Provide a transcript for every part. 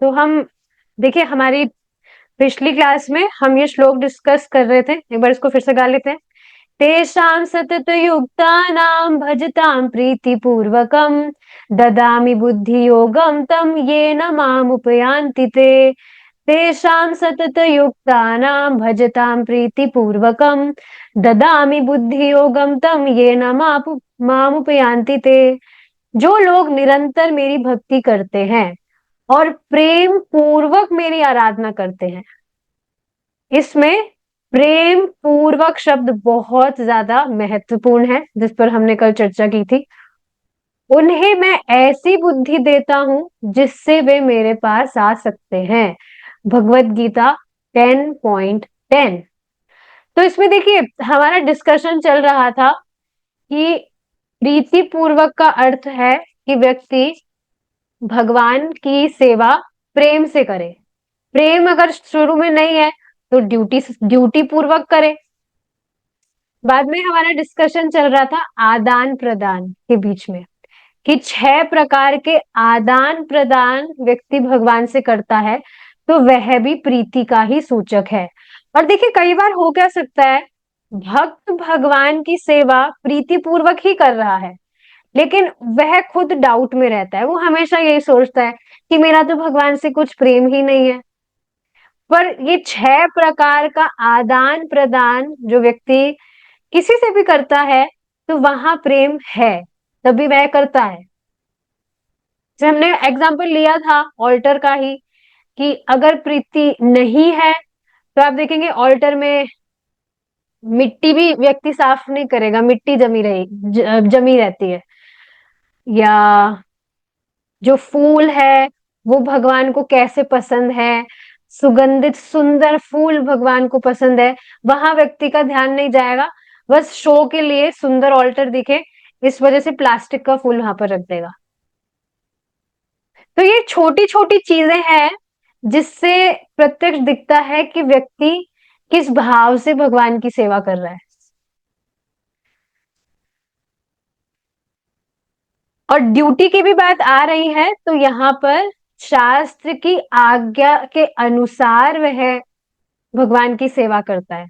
तो हम देखिए, हमारी पिछली क्लास में हम ये श्लोक डिस्कस कर रहे थे, एक बार इसको फिर से गा लेते हैं। तेषां सततयुक्तानां भजतां प्रीतिपूर्वकं ददामि बुद्धियोगं तं येन मामुपयान्ति ते। तेषां सततयुक्तानां भजतां प्रीतिपूर्वकं ददामि बुद्धियोगं तं येन मामुपयान्ति ते। जो लोग निरंतर मेरी भक्ति करते हैं और प्रेम पूर्वक मेरी आराधना करते हैं, इसमें प्रेम पूर्वक शब्द बहुत ज्यादा महत्वपूर्ण है, जिस पर हमने कल चर्चा की थी। उन्हें मैं ऐसी बुद्धि देता हूं जिससे वे मेरे पास आ सकते हैं। भगवत गीता 10.10। तो इसमें देखिए, हमारा डिस्कशन चल रहा था कि प्रीति पूर्वक का अर्थ है कि व्यक्ति भगवान की सेवा प्रेम से करे। प्रेम अगर शुरू में नहीं है तो ड्यूटी ड्यूटी पूर्वक करे। बाद में हमारा डिस्कशन चल रहा था आदान प्रदान के बीच में, कि 6 प्रकार के आदान प्रदान व्यक्ति भगवान से करता है, तो वह भी प्रीति का ही सूचक है। और देखिए, कई बार हो क्या सकता है, भक्त भगवान की सेवा प्रीति पूर्वक ही कर रहा है, लेकिन वह खुद डाउट में रहता है। वो हमेशा यही सोचता है कि मेरा तो भगवान से कुछ प्रेम ही नहीं है। पर ये 6 प्रकार का आदान प्रदान जो व्यक्ति किसी से भी करता है, तो वहां प्रेम है, तभी वह करता है। जैसे हमने एग्जाम्पल लिया था ऑल्टर का ही, कि अगर प्रीति नहीं है तो आप देखेंगे ऑल्टर में मिट्टी भी व्यक्ति साफ नहीं करेगा, मिट्टी जमी रहती है। या जो फूल है वो भगवान को कैसे पसंद है, सुगंधित सुंदर फूल भगवान को पसंद है, वहां व्यक्ति का ध्यान नहीं जाएगा। बस शो के लिए सुंदर ऑल्टर दिखे, इस वजह से प्लास्टिक का फूल वहां पर रख देगा। तो ये छोटी छोटी चीजें हैं जिससे प्रत्यक्ष दिखता है कि व्यक्ति किस भाव से भगवान की सेवा कर रहा है। और ड्यूटी की भी बात आ रही है, तो यहाँ पर शास्त्र की आज्ञा के अनुसार वह भगवान की सेवा करता है।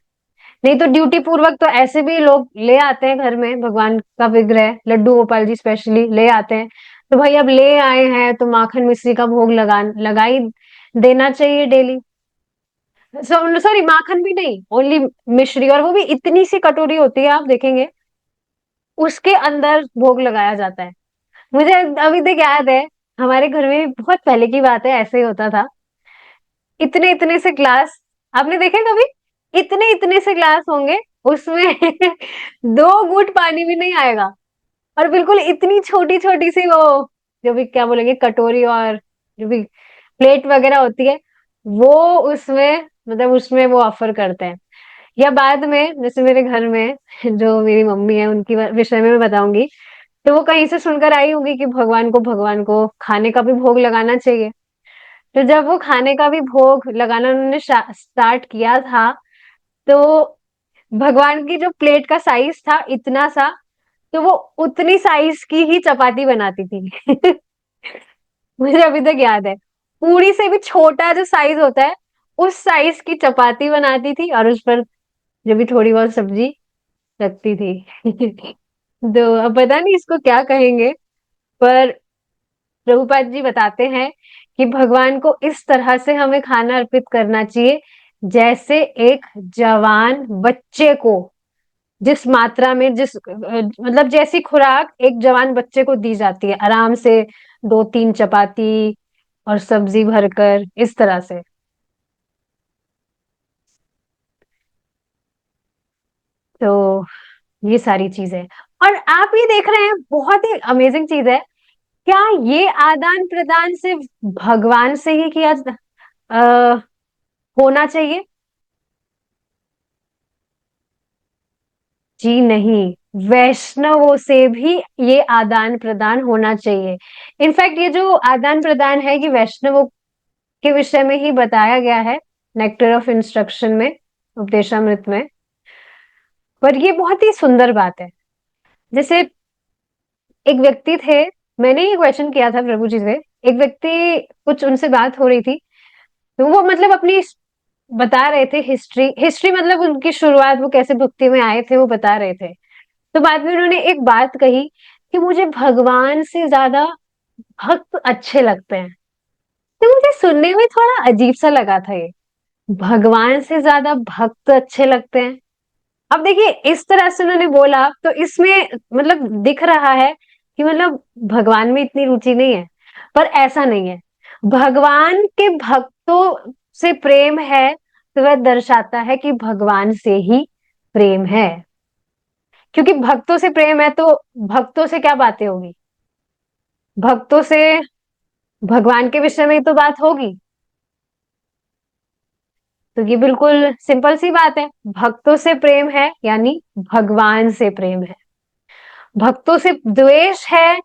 नहीं तो ड्यूटी पूर्वक तो ऐसे भी लोग ले आते हैं घर में भगवान का विग्रह, लड्डू गोपाल जी स्पेशली ले आते हैं, तो भाई अब ले आए हैं तो माखन मिश्री का भोग लगा ही देना चाहिए डेली। सॉरी, माखन भी नहीं, ओनली मिश्री, और वो भी इतनी सी कटोरी होती है, आप देखेंगे उसके अंदर भोग लगाया जाता है। मुझे अभी तक याद है, हमारे घर में बहुत पहले की बात है, ऐसे ही होता था। इतने इतने से ग्लास, आपने देखे कभी? इतने इतने से ग्लास होंगे, उसमें 2 घूंट पानी भी नहीं आएगा, और बिल्कुल इतनी छोटी छोटी सी वो, जो भी क्या बोलेंगे, कटोरी और जो भी प्लेट वगैरह होती है, वो उसमें, मतलब उसमें वो ऑफर करते हैं। या बाद में जैसे मेरे घर में जो मेरी मम्मी है, उनकी विषय में मैं बताऊंगी, तो वो कहीं से सुनकर आई होंगी कि भगवान को खाने का भी भोग लगाना चाहिए। तो जब वो खाने का भी भोग लगाना उन्होंने स्टार्ट किया था, तो भगवान की जो प्लेट का साइज था इतना सा, तो वो उतनी साइज की ही चपाती बनाती थी। मुझे अभी तक याद है, पूरी से भी छोटा जो साइज होता है, उस साइज की चपाती बनाती थी, और उस पर जो भी थोड़ी बहुत सब्जी रखती थी। तो अब पता नहीं इसको क्या कहेंगे, पर प्रभुपाद जी बताते हैं कि भगवान को इस तरह से हमें खाना अर्पित करना चाहिए, जैसे एक जवान बच्चे को जिस मात्रा में, मतलब जैसी खुराक एक जवान बच्चे को दी जाती है, आराम से 2-3 चपाती और सब्जी भरकर, इस तरह से। तो ये सारी चीजें, और आप ये देख रहे हैं, बहुत ही अमेजिंग चीज है, क्या ये आदान प्रदान सिर्फ भगवान से ही किया होना चाहिए? जी नहीं, वैष्णवों से भी ये आदान प्रदान होना चाहिए। इनफैक्ट ये जो आदान प्रदान है, ये वैष्णवों के विषय में ही बताया गया है, नेक्टर ऑफ इंस्ट्रक्शन में, उपदेशामृत में। पर ये बहुत ही सुंदर बात है। जैसे एक व्यक्ति थे, मैंने ये क्वेश्चन किया था प्रभु जी से एक व्यक्ति, कुछ उनसे बात हो रही थी, तो वो मतलब अपनी बता रहे थे हिस्ट्री, हिस्ट्री मतलब उनकी शुरुआत, वो कैसे भक्ति में आए थे वो बता रहे थे। तो बाद में उन्होंने एक बात कही कि मुझे भगवान से ज्यादा भक्त अच्छे लगते हैं। तो मुझे सुनने में थोड़ा अजीब सा लगा था ये, भगवान से ज्यादा भक्त अच्छे लगते हैं। अब देखिए इस तरह से उन्होंने बोला तो इसमें मतलब दिख रहा है कि मतलब भगवान में इतनी रुचि नहीं है, पर ऐसा नहीं है। भगवान के भक्तों से प्रेम है तो वह दर्शाता है कि भगवान से ही प्रेम है, क्योंकि भक्तों से प्रेम है तो भक्तों से क्या बातें होगी, भक्तों से भगवान के विषय में ही तो बात होगी। तो ये बिल्कुल सिंपल सी बात है, भक्तों से प्रेम है यानी भगवान से प्रेम है। भक्तों से द्वेष है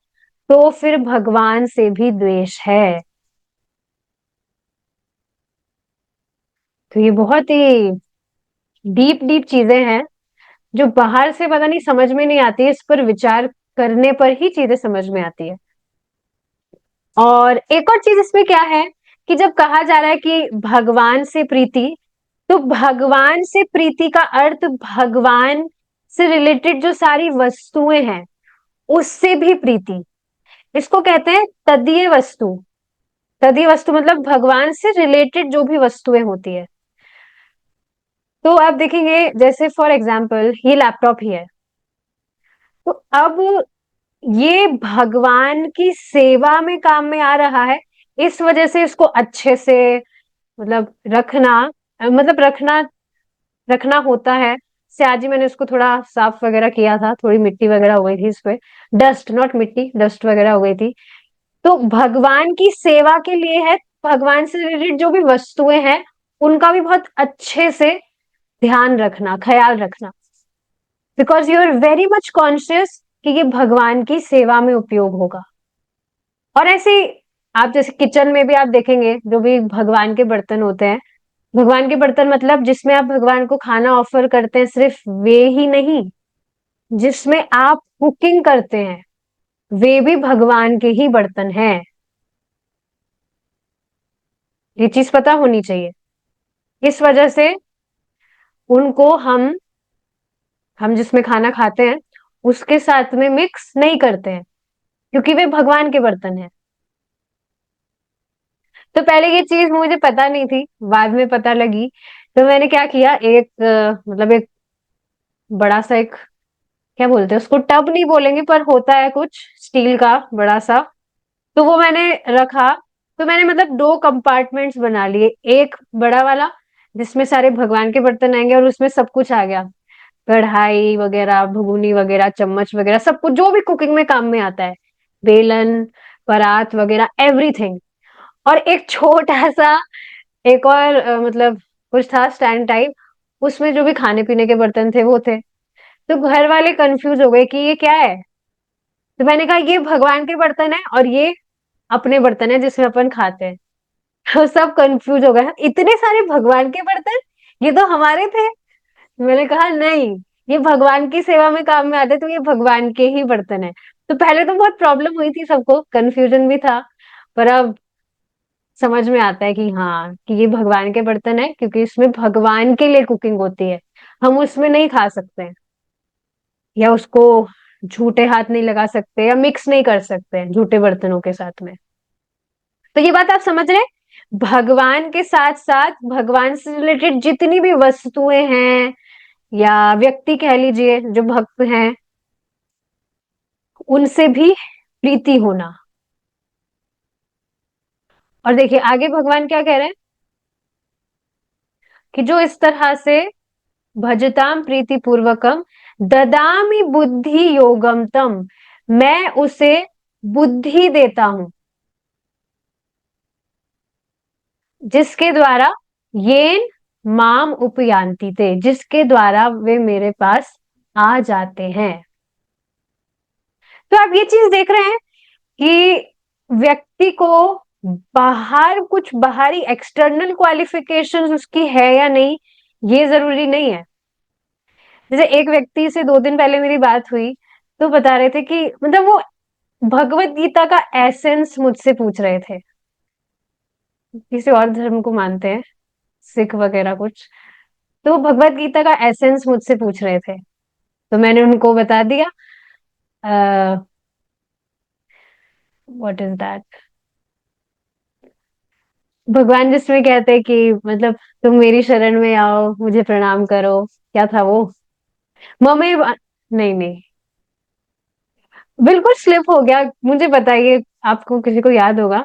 तो फिर भगवान से भी द्वेष है। तो ये बहुत ही डीप डीप चीजें हैं जो बाहर से पता नहीं समझ में नहीं आती, इस पर विचार करने पर ही चीजें समझ में आती है। और एक और चीज इसमें क्या है कि जब कहा जा रहा है कि भगवान से प्रीति, तो भगवान से प्रीति का अर्थ भगवान से रिलेटेड जो सारी वस्तुएं हैं उससे भी प्रीति, इसको कहते हैं तदीय वस्तु। तदीय वस्तु मतलब भगवान से रिलेटेड जो भी वस्तुएं होती है। तो आप देखेंगे जैसे फॉर एग्जाम्पल ये लैपटॉप ही है, तो अब ये भगवान की सेवा में काम में आ रहा है, इस वजह से इसको अच्छे से मतलब रखना, मतलब रखना रखना होता है। से आज ही मैंने उसको थोड़ा साफ वगैरह किया था, थोड़ी मिट्टी वगैरह हो गई थी इस पे, डस्ट नॉट मिट्टी, डस्ट वगैरह हो गई थी। तो भगवान की सेवा के लिए है, भगवान से रिलेटेड जो भी वस्तुएं हैं उनका भी बहुत अच्छे से ध्यान रखना, ख्याल रखना, because you are very much conscious कि ये भगवान की सेवा में उपयोग होगा। और ऐसे ही आप जैसे किचन में भी आप देखेंगे जो भी भगवान के बर्तन होते हैं, भगवान के बर्तन मतलब जिसमें आप भगवान को खाना ऑफर करते हैं, सिर्फ वे ही नहीं, जिसमें आप कुकिंग करते हैं वे भी भगवान के ही बर्तन हैं। ये चीज पता होनी चाहिए। इस वजह से उनको हम जिसमें खाना खाते हैं उसके साथ में मिक्स नहीं करते हैं, क्योंकि वे भगवान के बर्तन हैं। तो पहले ये चीज मुझे पता नहीं थी, बाद में पता लगी। तो मैंने क्या किया, एक मतलब एक बड़ा सा एक, क्या बोलते हैं उसको, टब नहीं बोलेंगे पर होता है कुछ स्टील का बड़ा सा, तो वो मैंने रखा। तो मैंने मतलब दो कंपार्टमेंट्स बना लिए, एक बड़ा वाला जिसमें सारे भगवान के बर्तन आएंगे और उसमें सब कुछ आ गया, कढ़ाई वगैरह, भगोनी वगैरह, चम्मच वगैरह, सब कुछ जो भी कुकिंग में काम में आता है, बेलन, परात वगैरह, एवरीथिंग। और एक छोटा सा एक और मतलब कुछ था स्टैंड टाइप, उसमें जो भी खाने पीने के बर्तन थे वो थे। तो घर वाले कंफ्यूज हो गए कि ये क्या है। तो मैंने कहा ये भगवान के बर्तन है और ये अपने बर्तन है जिसमें अपन खाते हैं। तो सब कंफ्यूज हो गए, इतने सारे भगवान के बर्तन, ये तो हमारे थे। मैंने कहा नहीं, ये भगवान की सेवा में काम में आते तो ये भगवान के ही बर्तन है। तो पहले तो बहुत प्रॉब्लम हुई थी, सबको कंफ्यूजन भी था, पर अब समझ में आता है कि हाँ कि ये भगवान के बर्तन है, क्योंकि इसमें भगवान के लिए कुकिंग होती है, हम उसमें नहीं खा सकते हैं, या उसको झूठे हाथ नहीं लगा सकते या मिक्स नहीं कर सकते हैं झूठे बर्तनों के साथ में। तो ये बात आप समझ रहे हैं? भगवान के साथ साथ भगवान से रिलेटेड जितनी भी वस्तुएं हैं या व्यक्ति कह लीजिए जो भक्त हैं, उनसे भी प्रीति होना। और देखिए आगे भगवान क्या कह रहे हैं कि जो इस तरह से भजताम प्रीति पूर्वकम ददामी बुद्धि योगम तम, मैं उसे बुद्धि देता हूं जिसके द्वारा येन माम उपयांति थे, जिसके द्वारा वे मेरे पास आ जाते हैं। तो आप ये चीज देख रहे हैं कि व्यक्ति को बाहर कुछ बाहरी एक्सटर्नल क्वालिफिकेशंस उसकी है या नहीं, ये जरूरी नहीं है। जैसे एक व्यक्ति से 2 दिन पहले मेरी बात हुई, तो बता रहे थे कि मतलब वो भगवत गीता का एसेंस मुझसे पूछ रहे थे। किसी और धर्म को मानते हैं, सिख वगैरह कुछ। तो भगवत गीता का एसेंस मुझसे पूछ रहे थे, तो मैंने उनको बता दिया। व्हाट इज दैट, भगवान जिसमें कहते हैं कि मतलब तुम मेरी शरण में आओ, मुझे प्रणाम करो। क्या था वो? मम्मी, नहीं नहीं, बिल्कुल स्लिप हो गया। मुझे बताइए, आपको किसी को याद होगा?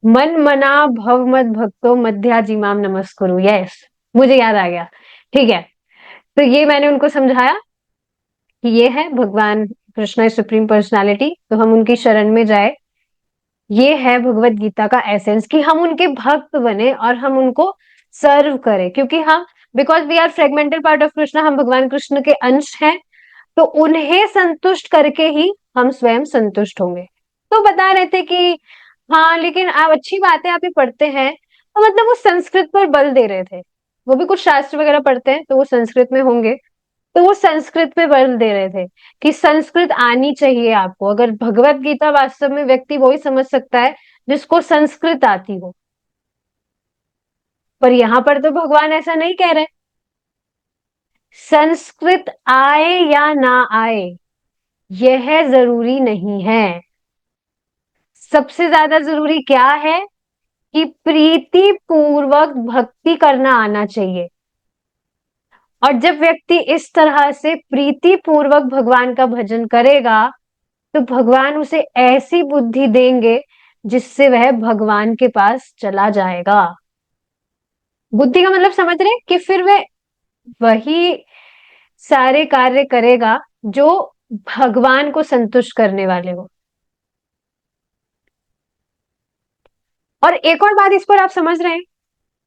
मन मना भव मत भक्तो मध्याजिमाम नमस्कुरु। यस, मुझे याद आ गया। ठीक है, तो ये मैंने उनको समझाया कि ये है भगवान कृष्ण सुप्रीम पर्सनालिटी, तो हम उनकी शरण में जाए। ये है भगवत गीता का एसेंस, कि हम उनके भक्त बने और हम उनको सर्व करें, क्योंकि हम, because we are fragmental part of Krishna, हम भगवान कृष्ण के अंश हैं। तो उन्हें संतुष्ट करके ही हम स्वयं संतुष्ट होंगे। तो बता रहे थे कि हाँ, लेकिन आप, अच्छी बात है, आप ये पढ़ते हैं, तो मतलब वो संस्कृत पर बल दे रहे थे। वो भी कुछ शास्त्र वगैरह पढ़ते हैं, तो वो संस्कृत में होंगे। तो वो संस्कृत पे बल दे रहे थे कि संस्कृत आनी चाहिए आपको। अगर भगवत गीता वास्तव में व्यक्ति वही समझ सकता है जिसको संस्कृत आती हो। पर यहाँ पर तो भगवान ऐसा नहीं कह रहे। संस्कृत आए या ना आए, यह जरूरी नहीं है। सबसे ज्यादा जरूरी क्या है कि प्रीति पूर्वक भक्ति करना आना चाहिए। और जब व्यक्ति इस तरह से प्रीति पूर्वक भगवान का भजन करेगा, तो भगवान उसे ऐसी बुद्धि देंगे जिससे वह भगवान के पास चला जाएगा। बुद्धि का मतलब समझ रहे हैं कि फिर वह वही सारे कार्य करेगा जो भगवान को संतुष्ट करने वाले हो। और एक और बात इस पर आप समझ रहे हैं,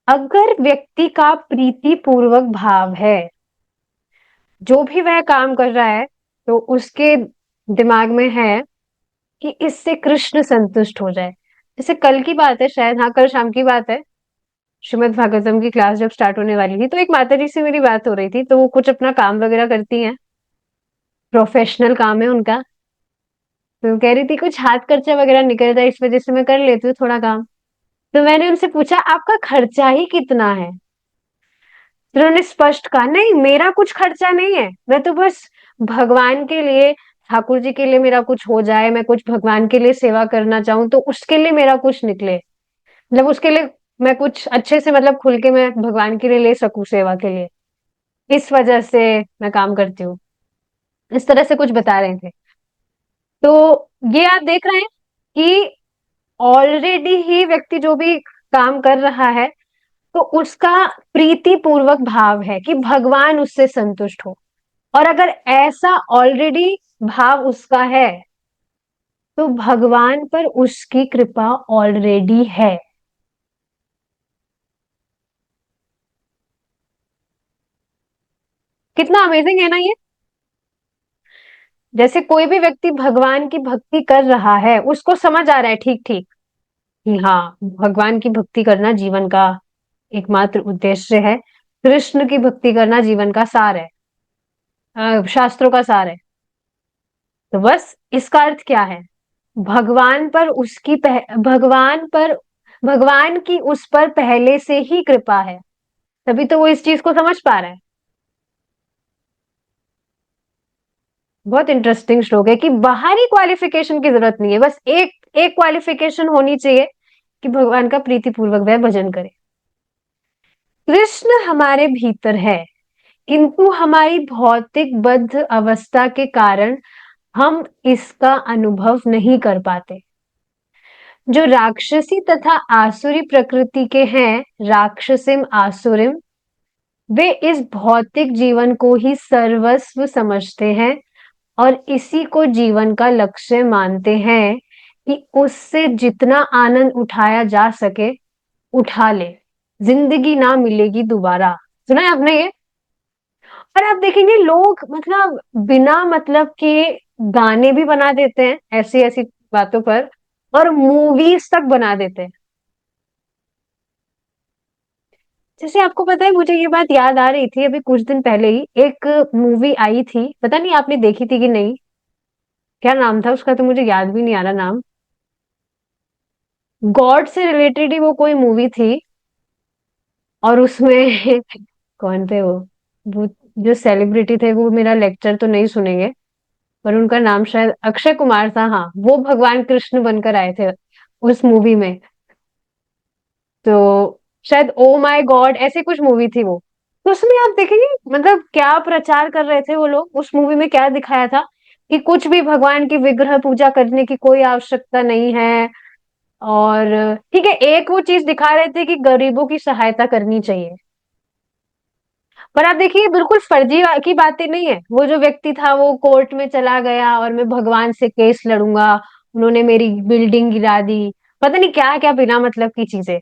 अगर व्यक्ति का प्रीति पूर्वक भाव है, जो भी वह काम कर रहा है, तो उसके दिमाग में है कि इससे कृष्ण संतुष्ट हो जाए। जैसे कल की बात है शायद, हाँ कल शाम की बात है, श्रीमद् भागवतम की क्लास जब स्टार्ट होने वाली थी, तो एक माता जी से मेरी बात हो रही थी। तो वो कुछ अपना काम वगैरह करती हैं, प्रोफेशनल काम है उनका। तो वो कह रही थी कुछ हाथ खर्चा वगैरह निकल जाए, इस वजह से मैं कर लेती हूँ थोड़ा काम। तो मैंने उनसे पूछा आपका खर्चा ही कितना है? तो उन्होंने स्पष्ट कहा नहीं, मेरा कुछ खर्चा नहीं है, मैं तो बस भगवान के लिए, ठाकुर जी के लिए मेरा कुछ हो जाए, मैं कुछ भगवान के लिए सेवा करना चाहूँ तो उसके लिए मेरा कुछ निकले, मतलब उसके लिए मैं कुछ अच्छे से, मतलब खुल के मैं भगवान के लिए ले सकूं सेवा के लिए, इस वजह से मैं काम करती हूँ। इस तरह से कुछ बता रहे थे। तो ये आप देख रहे हैं कि ऑलरेडी ही व्यक्ति जो भी काम कर रहा है, तो उसका प्रीति पूर्वक भाव है कि भगवान उससे संतुष्ट हो। और अगर ऐसा ऑलरेडी भाव उसका है, तो भगवान पर उसकी कृपा ऑलरेडी है। कितना अमेजिंग है ना ये। जैसे कोई भी व्यक्ति भगवान की भक्ति कर रहा है, उसको समझ आ रहा है ठीक ठीक कि हाँ, भगवान की भक्ति करना जीवन का एकमात्र उद्देश्य है, कृष्ण की भक्ति करना जीवन का सार है, शास्त्रों का सार है। तो बस इसका अर्थ क्या है? भगवान पर उसकी भगवान पर, भगवान की उस पर पहले से ही कृपा है, तभी तो वो इस चीज को समझ पा रहा है। बहुत इंटरेस्टिंग श्लोक है कि बाहरी क्वालिफिकेशन की जरूरत नहीं है, बस एक एक क्वालिफिकेशन होनी चाहिए कि भगवान का प्रीति पूर्वक वह भजन करे। कृष्ण हमारे भीतर है, किंतु हमारी भौतिक बद्ध अवस्था के कारण हम इसका अनुभव नहीं कर पाते। जो राक्षसी तथा आसुरी प्रकृति के हैं, राक्षसिम आसुरिम, वे इस भौतिक जीवन को ही सर्वस्व समझते हैं और इसी को जीवन का लक्ष्य मानते हैं कि उससे जितना आनंद उठाया जा सके उठा ले, जिंदगी ना मिलेगी दोबारा। सुना है आपने ये? और आप देखेंगे लोग मतलब बिना मतलब के गाने भी बना देते हैं ऐसी ऐसी बातों पर, और मूवीज तक बना देते हैं। जैसे आपको पता है, मुझे ये बात याद आ रही थी अभी कुछ दिन पहले ही, एक मूवी आई थी, पता नहीं आपने देखी थी कि नहीं। क्या नाम था उसका, तो मुझे याद भी नहीं आ रहा नाम। गॉड से रिलेटेड ही वो कोई मूवी थी। और उसमें कौन थे वो जो सेलिब्रिटी थे, वो मेरा लेक्चर तो नहीं सुनेंगे, पर उनका नाम शायद अक्षय कुमार था। हाँ, वो भगवान कृष्ण बनकर आए थे उस मूवी में। तो शायद ओ माय गॉड ऐसी कुछ मूवी थी वो। तो उसमें आप देखेंगे, मतलब क्या प्रचार कर रहे थे वो लोग, उस मूवी में क्या दिखाया था कि कुछ भी भगवान की विग्रह पूजा करने की कोई आवश्यकता नहीं है। और ठीक है, एक वो चीज दिखा रहे थे कि गरीबों की सहायता करनी चाहिए। पर आप देखिए, बिल्कुल फर्जी की बातें नहीं है। वो जो व्यक्ति था वो कोर्ट में चला गया और मैं भगवान से केस लड़ूंगा, उन्होंने मेरी बिल्डिंग गिरा दी, पता नहीं क्या क्या बिना मतलब की चीजें।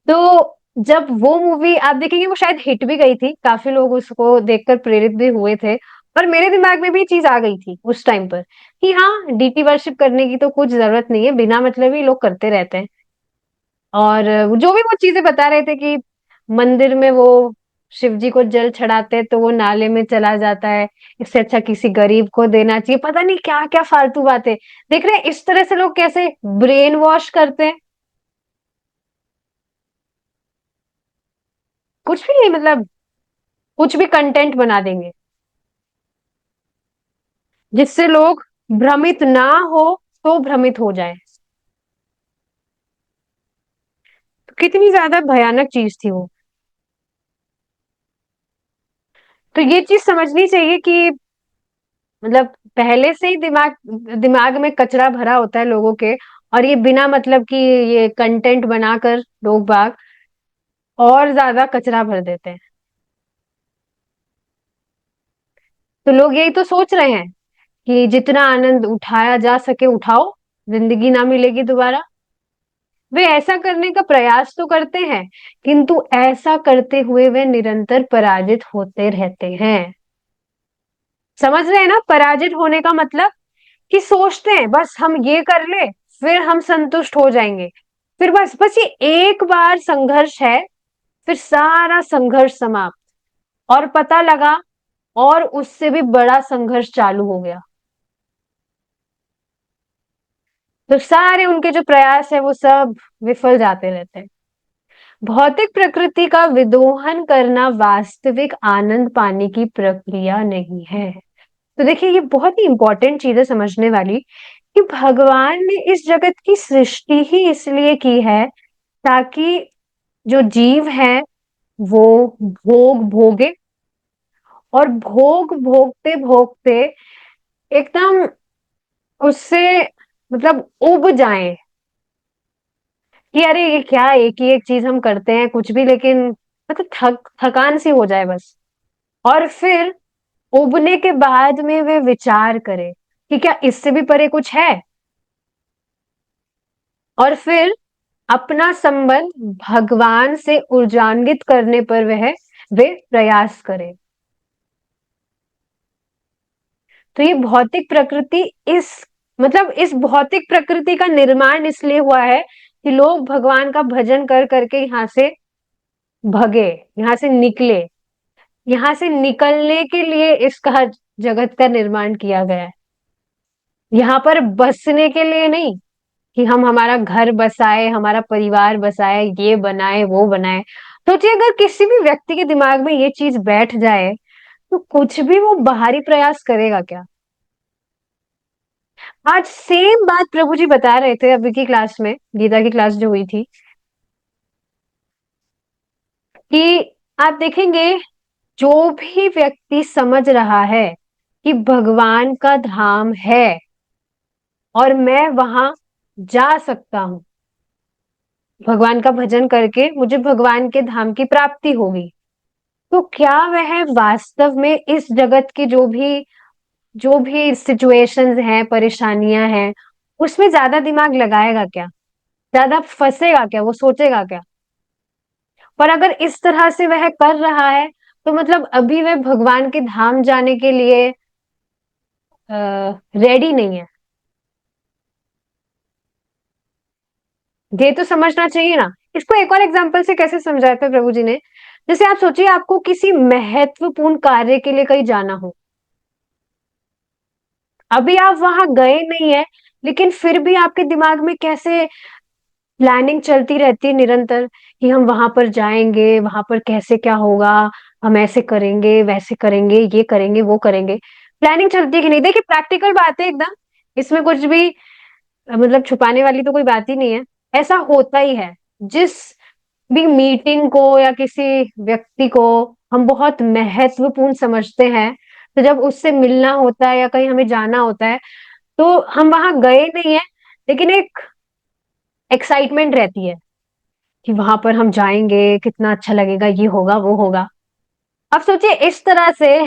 तो जब वो मूवी आप देखेंगे, वो शायद हिट भी गई थी, काफी लोग उसको देखकर प्रेरित भी हुए थे। पर मेरे दिमाग में भी चीज आ गई थी उस टाइम पर कि हाँ, डीटी वर्शिप करने की तो कुछ जरूरत नहीं है, बिना मतलब ही लोग करते रहते हैं। और जो भी वो चीजें बता रहे थे कि मंदिर में वो शिव जी को जल चढ़ाते हैं तो वो नाले में चला जाता है, इससे अच्छा किसी गरीब को देना चाहिए, पता नहीं क्या क्या फालतू बातें। देख रहे हैं इस तरह से लोग कैसे ब्रेन वॉश करते हैं। कुछ भी नहीं, मतलब कुछ भी कंटेंट बना देंगे जिससे लोग भ्रमित ना हो तो भ्रमित हो जाए। तो कितनी ज्यादा भयानक चीज थी वो। तो ये चीज समझनी चाहिए कि मतलब पहले से ही दिमाग दिमाग में कचरा भरा होता है लोगों के, और ये बिना मतलब कि ये कंटेंट बनाकर लोग बाग और ज्यादा कचरा भर देते हैं। तो लोग यही तो सोच रहे हैं कि जितना आनंद उठाया जा सके उठाओ, जिंदगी ना मिलेगी दोबारा। वे ऐसा करने का प्रयास तो करते हैं, किंतु ऐसा करते हुए वे निरंतर पराजित होते रहते हैं। समझ रहे हैं ना, पराजित होने का मतलब कि सोचते हैं बस हम ये कर ले, फिर हम संतुष्ट हो जाएंगे। फिर बस बस ये एक बार संघर्ष है, फिर सारा संघर्ष समाप्त। और पता लगा, और उससे भी बड़ा संघर्ष चालू हो गया। तो सारे उनके जो प्रयास है वो सब विफल जाते रहते हैं। भौतिक प्रकृति का विदोहन करना वास्तविक आनंद पाने की प्रक्रिया नहीं है। तो देखिए, ये बहुत ही इंपॉर्टेंट चीज है समझने वाली कि भगवान ने इस जगत की सृष्टि ही इसलिए की है ताकि जो जीव है वो भोग भोगे, और भोग भोगते भोगते एकदम उससे मतलब उब जाए कि अरे ये क्या एक ही एक चीज हम करते हैं कुछ भी, लेकिन मतलब थकान सी हो जाए बस। और फिर उबने के बाद में वे विचार करे कि क्या इससे भी परे कुछ है। और फिर अपना संबंध भगवान से ऊर्जान्वित करने पर वे प्रयास करें। तो ये भौतिक प्रकृति इस मतलब इस भौतिक प्रकृति का निर्माण इसलिए हुआ है कि लोग भगवान का भजन कर करके यहाँ से भगे, यहाँ से निकले। यहाँ से निकलने के लिए इसका जगत का निर्माण किया गया है, यहाँ पर बसने के लिए नहीं कि हम हमारा घर बसाए, हमारा परिवार बसाए, ये बनाए वो बनाए। सोचिए, अगर किसी भी व्यक्ति के दिमाग में ये चीज बैठ जाए तो कुछ भी वो बाहरी प्रयास करेगा क्या। आज सेम बात प्रभु जी बता रहे थे अभी की क्लास में, गीता की क्लास जो हुई थी, कि आप देखेंगे जो भी व्यक्ति समझ रहा है कि भगवान का धाम है और मैं वहां जा सकता हूं, भगवान का भजन करके मुझे भगवान के धाम की प्राप्ति होगी, तो क्या वह वास्तव में इस जगत की जो भी सिचुएशंस हैं, परेशानियां हैं, उसमें ज्यादा दिमाग लगाएगा क्या, ज्यादा फंसेगा क्या, वो सोचेगा क्या। पर अगर इस तरह से वह कर रहा है तो मतलब अभी वह भगवान के धाम जाने के लिए रेडी नहीं है। ये तो समझना चाहिए ना। इसको एक और एग्जांपल से कैसे समझाया था प्रभु जी ने? जैसे आप सोचिए, आपको किसी महत्वपूर्ण कार्य के लिए कहीं जाना हो, अभी आप वहां गए नहीं है, लेकिन फिर भी आपके दिमाग में कैसे प्लानिंग चलती रहती है निरंतर, कि हम वहां पर जाएंगे, वहां पर कैसे क्या होगा, हम ऐसे करेंगे, वैसे करेंगे, ये करेंगे, वो करेंगे। प्लानिंग चलती है कि नहीं? देखिए, प्रैक्टिकल बात है एकदम, इसमें कुछ भी मतलब छुपाने वाली तो कोई बात ही नहीं है। ऐसा होता ही है। जिस भी मीटिंग को या किसी व्यक्ति को हम बहुत महत्वपूर्ण समझते हैं, तो जब उससे मिलना होता है या कहीं हमें जाना होता है, तो हम वहां गए नहीं है, लेकिन एक एक्साइटमेंट रहती है कि वहां पर हम जाएंगे, कितना अच्छा लगेगा, ये होगा, वो होगा। अब सोचिए, इस तरह से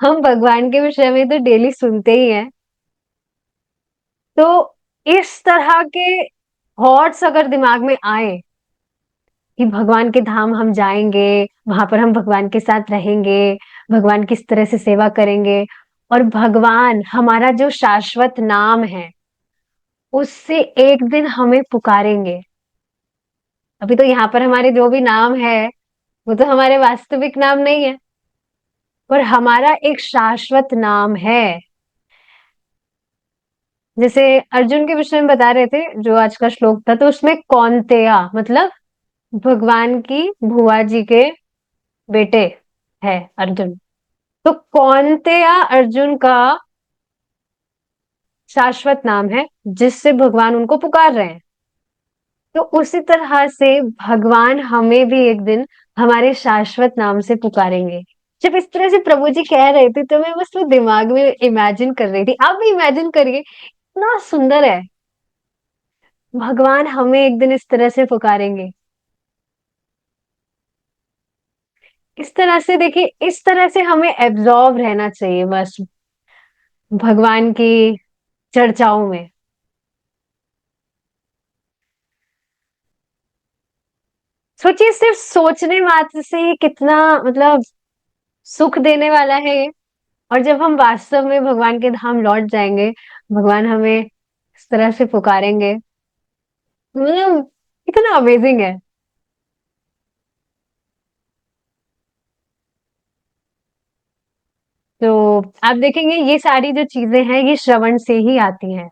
हम भगवान के विषय में तो डेली सुनते ही हैं, तो इस तरह के थॉट्स अगर दिमाग में आए कि भगवान के धाम हम जाएंगे, वहां पर हम भगवान के साथ रहेंगे, भगवान किस तरह से सेवा करेंगे, और भगवान हमारा जो शाश्वत नाम है उससे एक दिन हमें पुकारेंगे। अभी तो यहाँ पर हमारे जो भी नाम है वो तो हमारे वास्तविक नाम नहीं है, पर हमारा एक शाश्वत नाम है। जैसे अर्जुन के विषय में बता रहे थे, जो आज का श्लोक था, तो उसमें कौन्तेया मतलब भगवान की बुआ जी के बेटे है अर्जुन। तो कौन्तेया अर्जुन का शाश्वत नाम है, जिससे भगवान उनको पुकार रहे हैं। तो उसी तरह से भगवान हमें भी एक दिन हमारे शाश्वत नाम से पुकारेंगे। जब इस तरह से प्रभु जी कह रहे थे, तो मैं बस वो दिमाग में इमेजिन कर रही थी। आप भी इमेजिन करिए, इतना सुंदर है, भगवान हमें एक दिन इस तरह से पुकारेंगे। इस तरह से देखिए, इस तरह से हमें एब्जॉर्ब रहना चाहिए बस भगवान की चर्चाओं में। सोचिए, सिर्फ सोचने मात्र से ही कितना मतलब सुख देने वाला है ये। और जब हम वास्तव में भगवान के धाम लौट जाएंगे, भगवान हमें इस तरह से पुकारेंगे, मतलब कितना अमेजिंग है। तो आप देखेंगे, ये सारी जो चीजें हैं ये श्रवण से ही आती हैं।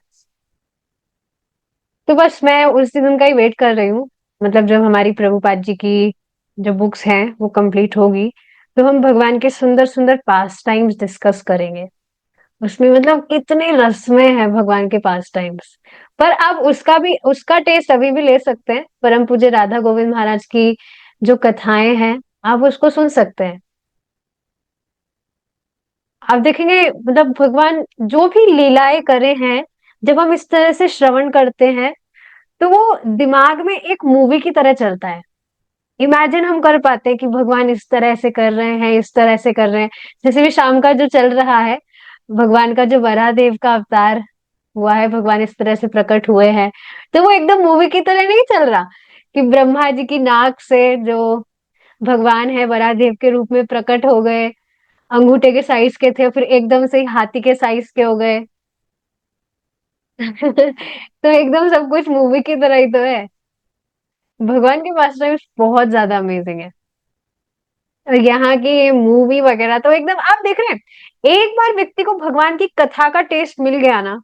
तो बस मैं उस दिन का ही वेट कर रही हूँ, मतलब जब हमारी प्रभुपाद जी की जो बुक्स हैं वो कंप्लीट होगी, तो हम भगवान के सुंदर सुंदर पास टाइम्स डिस्कस करेंगे। उसमें मतलब इतने रसमय है भगवान के पास टाइम्स। पर आप उसका टेस्ट अभी भी ले सकते हैं, परम पूज्य राधा गोविंद महाराज की जो कथाएं हैं, आप उसको सुन सकते हैं। आप देखेंगे, मतलब भगवान जो भी लीलाएं करे हैं, जब हम इस तरह से श्रवण करते हैं, तो वो दिमाग में एक मूवी की तरह चलता है। इमेजिन हम कर पाते हैं कि भगवान इस तरह से कर रहे हैं, इस तरह से कर रहे हैं। जैसे भी शाम का जो चल रहा है, भगवान का जो वराहदेव का अवतार हुआ है, भगवान इस तरह से प्रकट हुए हैं, तो वो एकदम मूवी की तरह नहीं चल रहा कि ब्रह्मा जी की नाक से जो भगवान है वराहदेव के रूप में प्रकट हो गए, अंगूठे के साइज के थे, फिर एकदम से ही हाथी के साइज के हो गए। तो एकदम सब कुछ मूवी की तरह ही तो है। भगवान के पास बहुत ज्यादा अमेजिंग है। और यहाँ की मूवी वगैरह तो एकदम, आप देख रहे हैं, एक बार व्यक्ति को भगवान की कथा का टेस्ट मिल गया ना,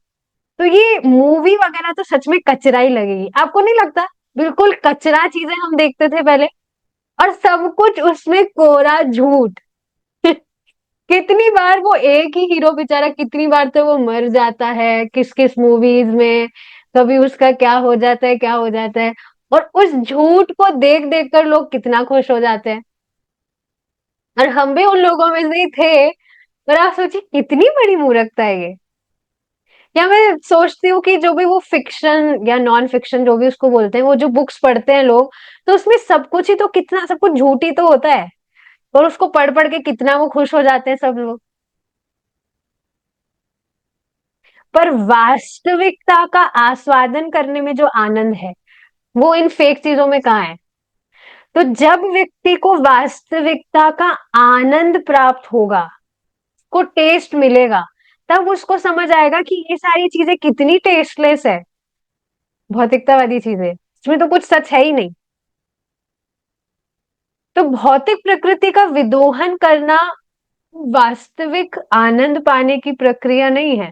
तो ये मूवी वगैरह तो सच में कचरा ही लगेगी। आपको नहीं लगता? बिल्कुल कचरा चीजें हम देखते थे पहले, और सब कुछ उसमें कोरा झूठ। कितनी बार वो एक ही हीरो बेचारा, कितनी बार तो वो मर जाता है किस किस मूवीज में, कभी उसका क्या हो जाता है, क्या हो जाता है, और उस झूठ को देख देख कर लोग कितना खुश हो जाते हैं। और हम भी उन लोगों में से ही थे। पर आप सोचिए, कितनी बड़ी मूर्खता है ये। या मैं सोचती हूँ कि जो भी वो फिक्शन या नॉन फिक्शन जो भी उसको बोलते हैं, वो जो बुक्स पढ़ते हैं लोग, तो उसमें सब कुछ ही तो, कितना सब कुछ झूठ ही तो होता है, और उसको पढ़ पढ़ के कितना वो खुश हो जाते हैं सब लोग। पर वास्तविकता का आस्वादन करने में जो आनंद है, वो इन फेक चीजों में कहाँ है? तो जब व्यक्ति को वास्तविकता का आनंद प्राप्त होगा, को टेस्ट मिलेगा, तब उसको समझ आएगा कि ये सारी चीजें कितनी टेस्टलेस है, भौतिकतावादी चीजें। इसमें तो कुछ सच है ही नहीं। तो भौतिक प्रकृति का विदोहन करना वास्तविक आनंद पाने की प्रक्रिया नहीं है।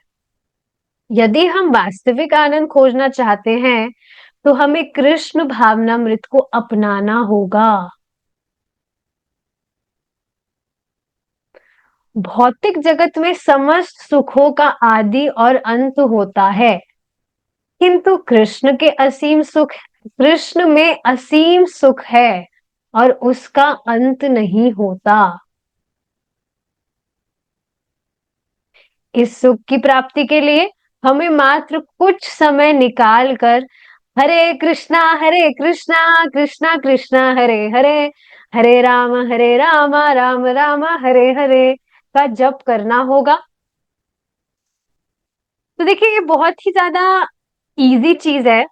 यदि हम वास्तविक आनंद खोजना चाहते हैं तो हमें कृष्ण भावनामृत को अपनाना होगा। भौतिक जगत में समस्त सुखों का आदि और अंत होता है, किंतु कृष्ण में असीम सुख है और उसका अंत नहीं होता। इस सुख की प्राप्ति के लिए हमें मात्र कुछ समय निकाल कर हरे कृष्णा कृष्णा कृष्णा हरे हरे, हरे राम राम राम हरे हरे का जप करना होगा। तो देखिए, ये बहुत ही ज्यादा इजी चीज है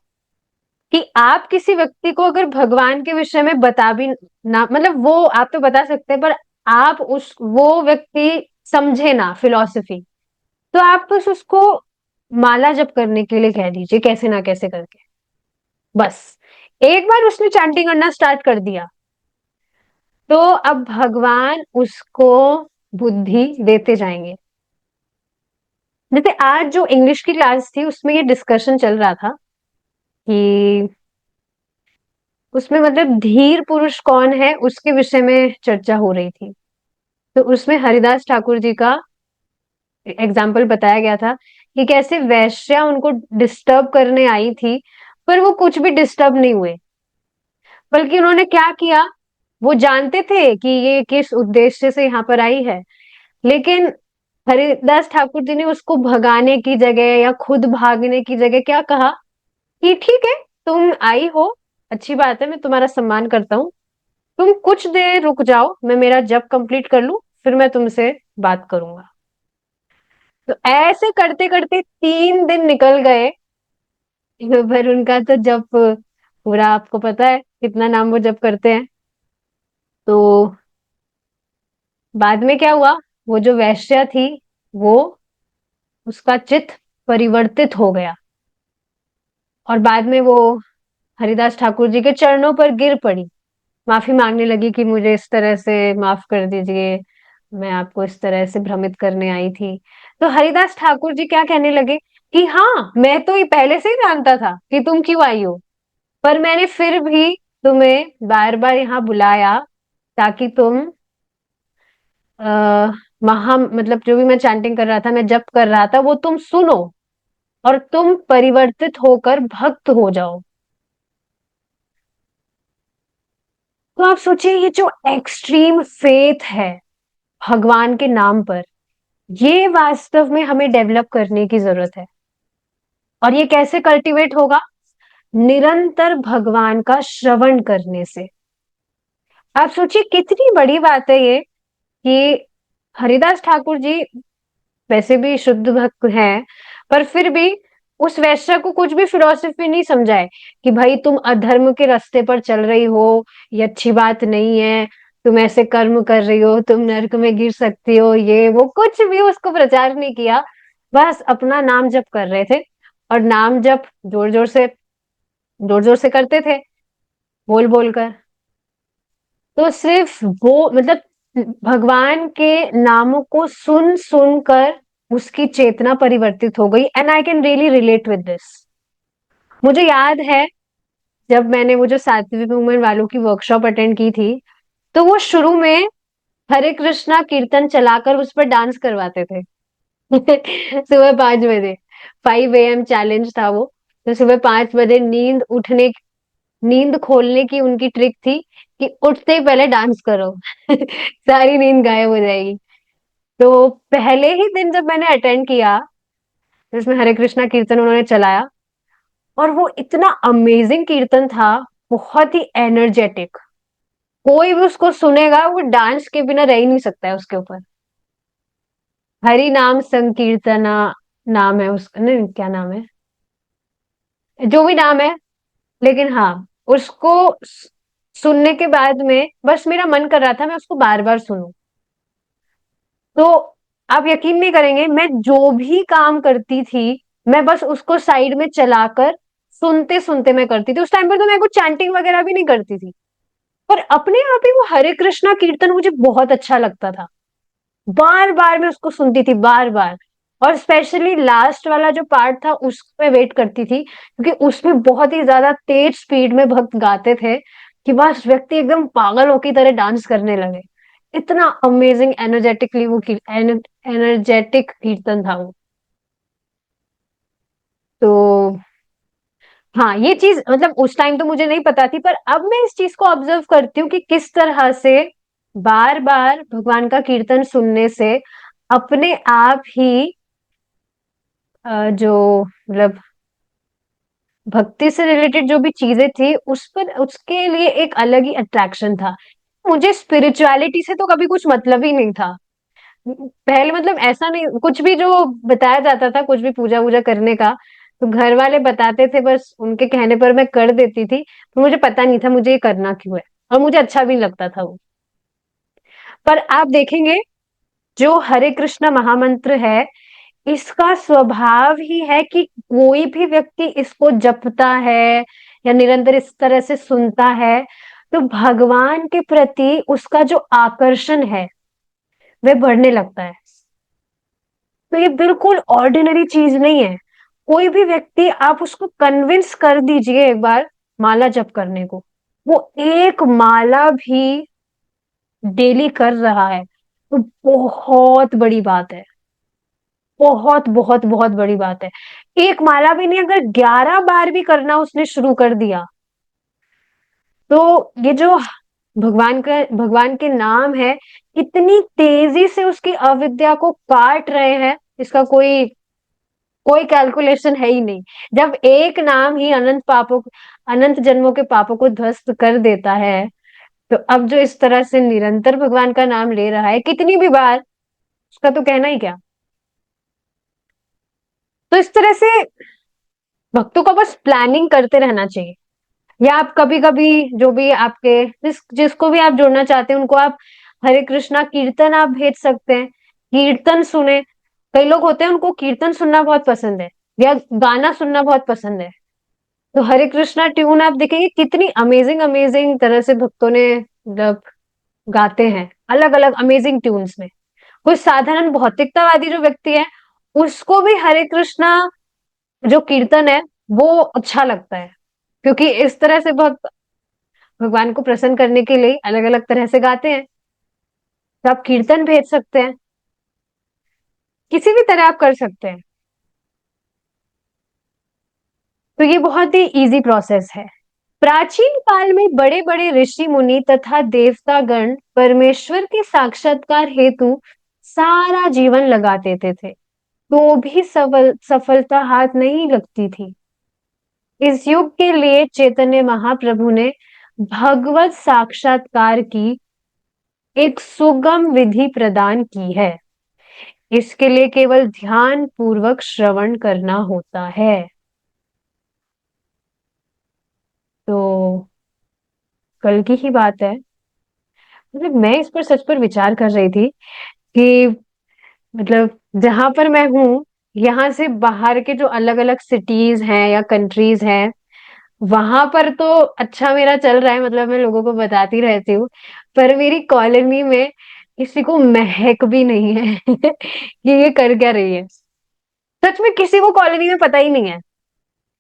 कि आप किसी व्यक्ति को अगर भगवान के विषय में बता भी ना, मतलब वो आप तो बता सकते हैं, पर आप उस वो व्यक्ति समझे ना फिलॉसफी, तो आप बस उसको माला जप करने के लिए कह दीजिए, कैसे ना कैसे करके। बस एक बार उसने चैंटिंग करना स्टार्ट कर दिया तो अब भगवान उसको बुद्धि देते जाएंगे। जैसे आज जो इंग्लिश की क्लास थी उसमें ये डिस्कशन चल रहा था कि उसमें मतलब धीर पुरुष कौन है उसके विषय में चर्चा हो रही थी। तो उसमें हरिदास ठाकुर जी का एग्जाम्पल बताया गया था कि कैसे वैश्या उनको डिस्टर्ब करने आई थी, पर वो कुछ भी डिस्टर्ब नहीं हुए। बल्कि उन्होंने क्या किया, वो जानते थे कि ये किस उद्देश्य से यहाँ पर आई है, लेकिन हरिदास ठाकुर जी ने उसको भगाने की जगह या खुद भागने की जगह क्या कहा कि ठीक है, तुम आई हो, अच्छी बात है, मैं तुम्हारा सम्मान करता हूँ, तुम कुछ देर रुक जाओ, मैं मेरा जप कंप्लीट कर लूं, फिर मैं तुमसे बात करूंगा। तो ऐसे करते करते 3 दिन निकल गए, पर उनका तो जप पूरा, आपको पता है कितना नाम वो जप करते हैं। तो बाद में क्या हुआ, वो जो वैश्या थी वो, उसका चित्त परिवर्तित हो गया और बाद में वो हरिदास ठाकुर जी के चरणों पर गिर पड़ी, माफी मांगने लगी कि मुझे इस तरह से माफ कर दीजिए, मैं आपको इस तरह से भ्रमित करने आई थी। तो हरिदास ठाकुर जी क्या कहने लगे कि हाँ, मैं तो ये पहले से ही जानता था कि तुम क्यों आई हो, पर मैंने फिर भी तुम्हें बार बार यहाँ बुलाया ताकि तुम महा मतलब जो भी मैं चैंटिंग कर रहा था, मैं जप कर रहा था, वो तुम सुनो और तुम परिवर्तित होकर भक्त हो जाओ। तो आप सोचिए, ये जो एक्सट्रीम फेथ है भगवान के नाम पर, ये वास्तव में हमें डेवलप करने की जरूरत है। और ये कैसे कल्टीवेट होगा, निरंतर भगवान का श्रवण करने से। आप सोचिए कितनी बड़ी बात है ये कि हरिदास ठाकुर जी वैसे भी शुद्ध भक्त हैं, पर फिर भी उस वैश्य को कुछ भी फिलॉसफी नहीं समझाए कि भाई तुम अधर्म के रास्ते पर चल रही हो, ये अच्छी बात नहीं है, तुम ऐसे कर्म कर रही हो, तुम नरक में गिर सकती हो, ये वो कुछ भी उसको प्रचार नहीं किया। बस अपना नाम जप कर रहे थे, और नाम जप जोर जोर से करते थे, बोल बोल कर। तो सिर्फ वो मतलब भगवान के नामों को सुन सुन कर उसकी चेतना परिवर्तित हो गई, and I can really relate with this. मुझे याद है जब मैंने वो जो सात्विक मूवमेंट वालों की वर्कशॉप अटेंड की थी, तो वो शुरू में हरे कृष्णा कीर्तन चलाकर उस पर डांस करवाते थे। सुबह 5 बजे 5 AM चैलेंज था वो। तो सुबह 5 बजे नींद खोलने की उनकी ट्रिक थी कि उठते ही पहले डांस करो। सारी नींद गायब हो जाएगी। तो पहले ही दिन जब मैंने अटेंड किया, जिसमें हरे कृष्णा कीर्तन उन्होंने चलाया, और वो इतना अमेजिंग कीर्तन था, बहुत ही एनर्जेटिक, कोई भी उसको सुनेगा वो डांस के बिना रह ही नहीं सकता है उसके ऊपर। हरि नाम संकीर्तना नाम है उसका, नहीं क्या नाम है, जो भी नाम है, लेकिन हाँ, उसको सुनने के बाद में बस मेरा मन कर रहा था मैं उसको बार बार सुनूं। तो आप यकीन नहीं करेंगे, मैं जो भी काम करती थी मैं बस उसको साइड में चलाकर सुनते सुनते मैं करती थी। उस टाइम पर तो मैं कुछ चैंटिंग वगैरह भी नहीं करती थी, पर अपने आप ही वो हरे कृष्णा कीर्तन मुझे बहुत अच्छा लगता था। बार बार मैं उसको सुनती थी, बार बार। और स्पेशली लास्ट वाला जो पार्ट था उसको मैं वेट करती थी, क्योंकि उसमें बहुत ही ज्यादा तेज स्पीड में भक्त गाते थे कि बस व्यक्ति एकदम पागलों की तरह डांस करने लगे। इतना अमेजिंग एनर्जेटिकली वो एनर्जेटिक कीर्तन था वो। तो हाँ, ये चीज मतलब उस टाइम तो मुझे नहीं पता थी, पर अब मैं इस चीज को ऑब्जर्व करती हूँ कि किस तरह से बार बार भगवान का कीर्तन सुनने से अपने आप ही जो मतलब भक्ति से रिलेटेड जो भी चीजें थी उस पर उसके लिए एक अलग ही अट्रैक्शन था। मुझे स्पिरिचुअलिटी से तो कभी कुछ मतलब ही नहीं था पहले, मतलब ऐसा नहीं, कुछ भी जो बताया जाता था, कुछ भी पूजा वूजा करने का, तो घर वाले बताते थे, बस उनके कहने पर मैं कर देती थी, तो मुझे पता नहीं था मुझे ये करना क्यों है, और मुझे अच्छा भी नहीं लगता था वो। पर आप देखेंगे, जो हरे कृष्ण महामंत्र है, इसका स्वभाव ही है कि कोई भी व्यक्ति इसको जपता है या निरंतर इस तरह से सुनता है, तो भगवान के प्रति उसका जो आकर्षण है वह बढ़ने लगता है। तो ये बिल्कुल ऑर्डिनरी चीज नहीं है। कोई भी व्यक्ति आप उसको कन्विंस कर दीजिए एक बार माला जप करने को, वो एक माला भी डेली कर रहा है, तो बहुत बड़ी बात है। बहुत बहुत बहुत बड़ी बात है। एक माला भी नहीं, अगर 11 बार भी करना उसने शुरू कर दिया, तो ये जो भगवान के नाम है, कितनी तेजी से उसकी अविद्या को काट रहे हैं, इसका कोई कोई कैलकुलेशन है ही नहीं। जब एक नाम ही अनंत जन्मों के पापों को ध्वस्त कर देता है, तो अब जो इस तरह से निरंतर भगवान का नाम ले रहा है कितनी भी बार, उसका तो कहना ही क्या। तो इस तरह से भक्तों को बस प्लानिंग करते रहना चाहिए, या आप कभी कभी जो भी आपके जिसको भी आप जोड़ना चाहते हैं उनको आप हरे कृष्णा कीर्तन आप भेज सकते हैं, कीर्तन सुने। कई लोग होते हैं उनको कीर्तन सुनना बहुत पसंद है, या गाना सुनना बहुत पसंद है, तो हरे कृष्णा ट्यून आप देखेंगे कितनी अमेजिंग अमेजिंग तरह से भक्तों ने मतलब गाते हैं, अलग अलग अमेजिंग ट्यून्स में। कोई साधारण भौतिकतावादी जो व्यक्ति है, उसको भी हरे कृष्णा जो कीर्तन है वो अच्छा लगता है, क्योंकि इस तरह से बहुत भगवान को प्रसन्न करने के लिए अलग अलग तरह से गाते हैं। तो आप कीर्तन भेज सकते हैं, किसी भी तरह आप कर सकते हैं। तो ये बहुत ही इजी प्रोसेस है। प्राचीन काल में बड़े बड़े ऋषि मुनि तथा देवतागण परमेश्वर के साक्षात्कार हेतु सारा जीवन लगा देते थे, तो भी सफलता हाथ नहीं लगती थी। इस युग के लिए चैतन्य महाप्रभु ने भगवत साक्षात्कार की एक सुगम विधि प्रदान की है। इसके लिए केवल ध्यान पूर्वक श्रवण करना होता है। तो कल की ही बात है, मतलब मैं इस पर सच पर विचार कर रही थी कि मतलब जहां पर मैं हूँ, यहाँ से बाहर के जो अलग अलग सिटीज हैं या कंट्रीज हैं, वहां पर तो अच्छा मेरा चल रहा है, मतलब मैं लोगों को बताती रहती हूँ, पर मेरी कॉलोनी में किसी को महक भी नहीं है कि ये कर क्या रही है। सच में किसी को कॉलोनी में पता ही नहीं है।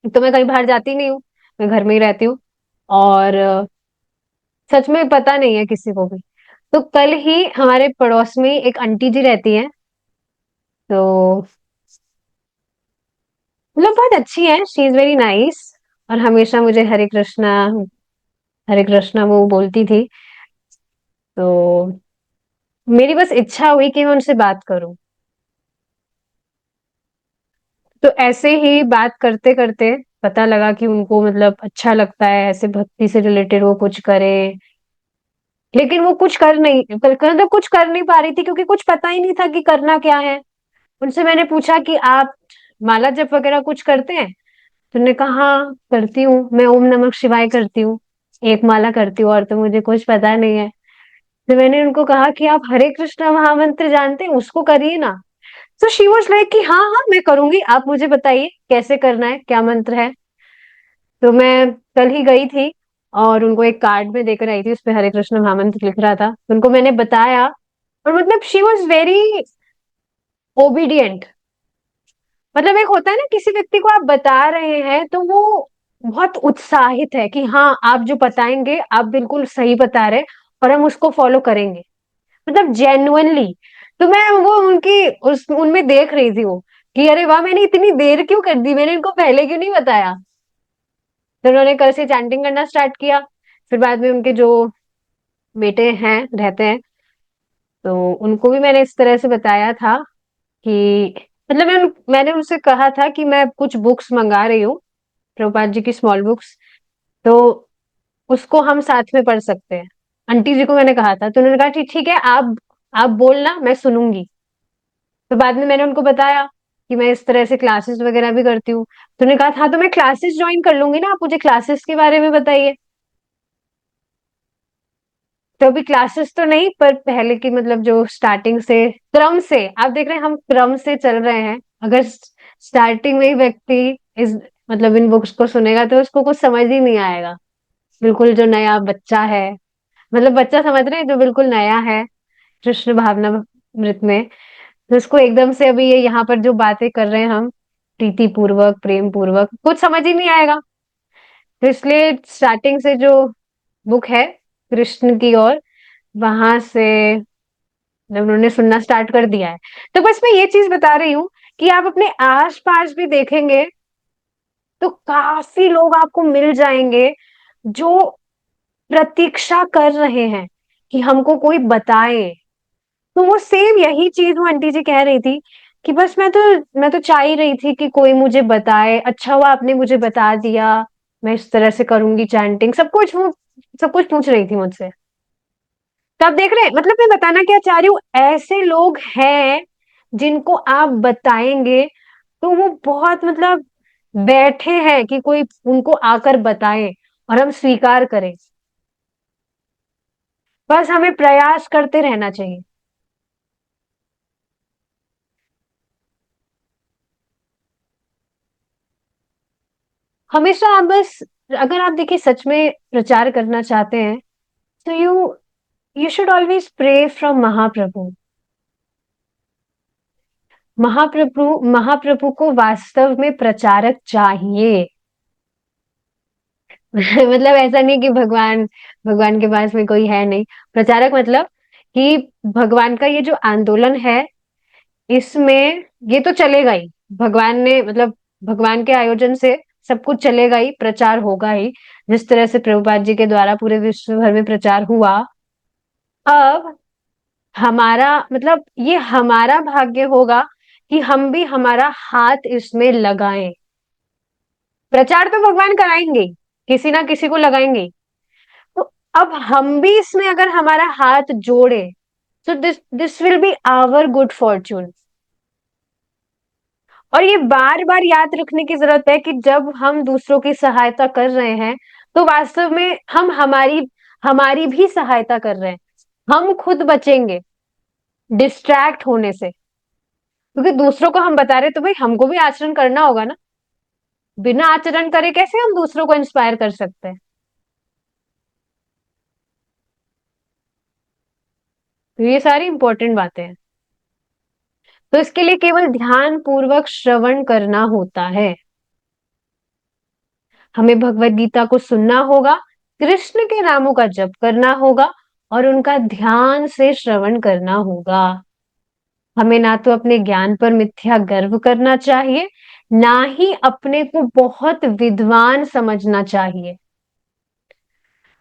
तो मैं कहीं बाहर जाती नहीं हूँ, मैं घर में ही रहती हूँ, और सच में पता नहीं है किसी को भी। तो कल ही हमारे पड़ोस में एक आंटी जी रहती हैं, तो मतलब बहुत अच्छी है, शी इज वेरी नाइस, और हमेशा मुझे हरे कृष्णा वो बोलती थी। तो मेरी बस इच्छा हुई कि मैं उनसे बात करूं। तो ऐसे ही बात करते करते पता लगा कि उनको मतलब अच्छा लगता है ऐसे भक्ति से रिलेटेड वो कुछ करे, लेकिन वो कुछ मतलब कुछ कर नहीं पा रही थी, क्योंकि कुछ पता ही नहीं था कि करना क्या है। उनसे मैंने पूछा कि आप माला जप वगैरह कुछ करते हैं, तो उन्होंने कहा हाँ करती हूँ, मैं ओम नमः शिवाय करती हूँ, एक माला करती हूँ, और तो मुझे कुछ पता नहीं है। तो मैंने उनको कहा कि आप हरे कृष्णा महामंत्र जानते हैं, उसको करिए ना। तो शी वाज लाइक कि हाँ हाँ मैं करूंगी, आप मुझे बताइए कैसे करना है, क्या मंत्र है। तो मैं कल ही गई थी और उनको एक कार्ड में देकर आई थी, उस पे हरे कृष्ण महामंत्र लिख रहा था, तो उनको मैंने बताया। और मतलब शी वॉज वेरी ओबीडियंट। मतलब एक होता है ना, किसी व्यक्ति को आप बता रहे हैं तो वो बहुत उत्साहित है कि हाँ, आप जो बताएंगे आप बिल्कुल सही बता रहे हैं और हम उसको फॉलो करेंगे, मतलब जेन्युइनली। तो मैं वो उनकी उस उनमें देख रही थी वो, कि अरे वाह, मैंने इतनी देर क्यों कर दी, मैंने इनको पहले क्यों नहीं बताया। तो उन्होंने कल से चैंटिंग करना स्टार्ट किया। फिर बाद में उनके जो बेटे हैं रहते हैं, तो उनको भी मैंने इस तरह से बताया था कि मतलब मैंने उनसे कहा था कि मैं कुछ बुक्स मंगा रही हूँ, प्रभुपाद जी की स्मॉल बुक्स, तो उसको हम साथ में पढ़ सकते हैं। आंटी जी को मैंने कहा था, तो उन्होंने कहा ठीक ठीक है, आप बोलना, मैं सुनूंगी। तो बाद में मैंने उनको बताया कि मैं इस तरह से क्लासेस वगैरह भी करती हूँ। तो उन्होंने कहा था, तो मैं क्लासेस ज्वाइन कर लूंगी ना, आप मुझे क्लासेस के बारे में बताइए। तो अभी क्लासेस तो नहीं, पर पहले की मतलब जो स्टार्टिंग से क्रम से आप देख रहे हैं, हम क्रम से चल रहे हैं। अगर स्टार्टिंग में ही व्यक्ति इस मतलब इन बुक्स को सुनेगा तो उसको कुछ समझ ही नहीं आएगा। बिल्कुल जो नया बच्चा है, मतलब बच्चा समझ रहे हैं, जो बिल्कुल नया है कृष्ण भावनामृत में, तो उसको एकदम से अभी ये यहाँ पर जो बातें कर रहे हैं हम, प्रीति पूर्वक प्रेम पूर्वक, कुछ समझ ही नहीं आएगा। तो इसलिए स्टार्टिंग से जो बुक है कृष्ण की ओर, वहां से जब उन्होंने सुनना स्टार्ट कर दिया है, तो बस मैं ये चीज बता रही हूँ कि आप अपने आस पास भी देखेंगे तो काफी लोग आपको मिल जाएंगे जो प्रतीक्षा कर रहे हैं कि हमको कोई बताए। तो वो सेम यही चीज वो आंटी जी कह रही थी कि बस मैं तो चाह ही रही थी कि कोई मुझे बताए, अच्छा हुआ आपने मुझे बता दिया, मैं इस तरह से करूंगी चैंटिंग, सब कुछ वो सब कुछ पूछ रही थी मुझसे। तो आप देख रहे हैं, मतलब मैं बताना क्या चाह रही हूँ, ऐसे लोग हैं जिनको आप बताएंगे तो वो बहुत मतलब बैठे हैं कि कोई उनको आकर बताए और हम स्वीकार करें। बस हमें प्रयास करते रहना चाहिए। हमेशा आप बस, अगर आप देखिए सच में प्रचार करना चाहते हैं, तो you should always pray from Mahaprabhu. Mahaprabhu को वास्तव में प्रचारक चाहिए। मतलब ऐसा नहीं कि भगवान भगवान के पास में कोई है नहीं। प्रचारक मतलब कि भगवान का ये जो आंदोलन है, इसमें ये तो चलेगा ही। भगवान ने मतलब भगवान के आयोजन से सब कुछ चलेगा ही, प्रचार होगा ही। जिस तरह से प्रभुपाद जी के द्वारा पूरे विश्व भर में प्रचार हुआ। अब हमारा मतलब ये हमारा भाग्य होगा कि हम भी हमारा हाथ इसमें लगाएं। प्रचार तो भगवान कराएंगे ही, किसी ना किसी को लगाएंगे ही। तो अब हम भी इसमें अगर हमारा हाथ जोड़े, तो this this will be our good fortune. और ये बार बार याद रखने की जरूरत है कि जब हम दूसरों की सहायता कर रहे हैं, तो वास्तव में हम हमारी हमारी भी सहायता कर रहे हैं। हम खुद बचेंगे डिस्ट्रैक्ट होने से, क्योंकि दूसरों को हम बता रहे हैं तो भाई हमको भी आचरण करना होगा ना। बिना आचरण करे कैसे हम दूसरों को इंस्पायर कर सकते हैं। तो ये सारी इंपॉर्टेंट बातें हैं। तो इसके लिए केवल ध्यान पूर्वक श्रवण करना होता है। हमें भगवत गीता को सुनना होगा, कृष्ण के नामों का जप करना होगा और उनका ध्यान से श्रवण करना होगा। हमें ना तो अपने ज्ञान पर मिथ्या गर्व करना चाहिए, ना ही अपने को बहुत विद्वान समझना चाहिए।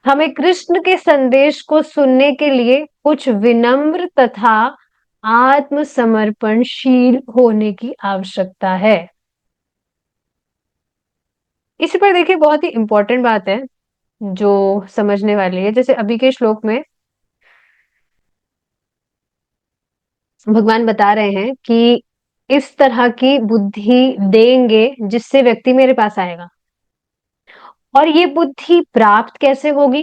हमें कृष्ण के संदेश को सुनने के लिए कुछ विनम्र तथा आत्मसमर्पणशील होने की आवश्यकता है। इसी पर देखिए बहुत ही इंपॉर्टेंट बात है जो समझने वाली है। जैसे अभी के श्लोक में भगवान बता रहे हैं कि इस तरह की बुद्धि देंगे जिससे व्यक्ति मेरे पास आएगा। और ये बुद्धि प्राप्त कैसे होगी?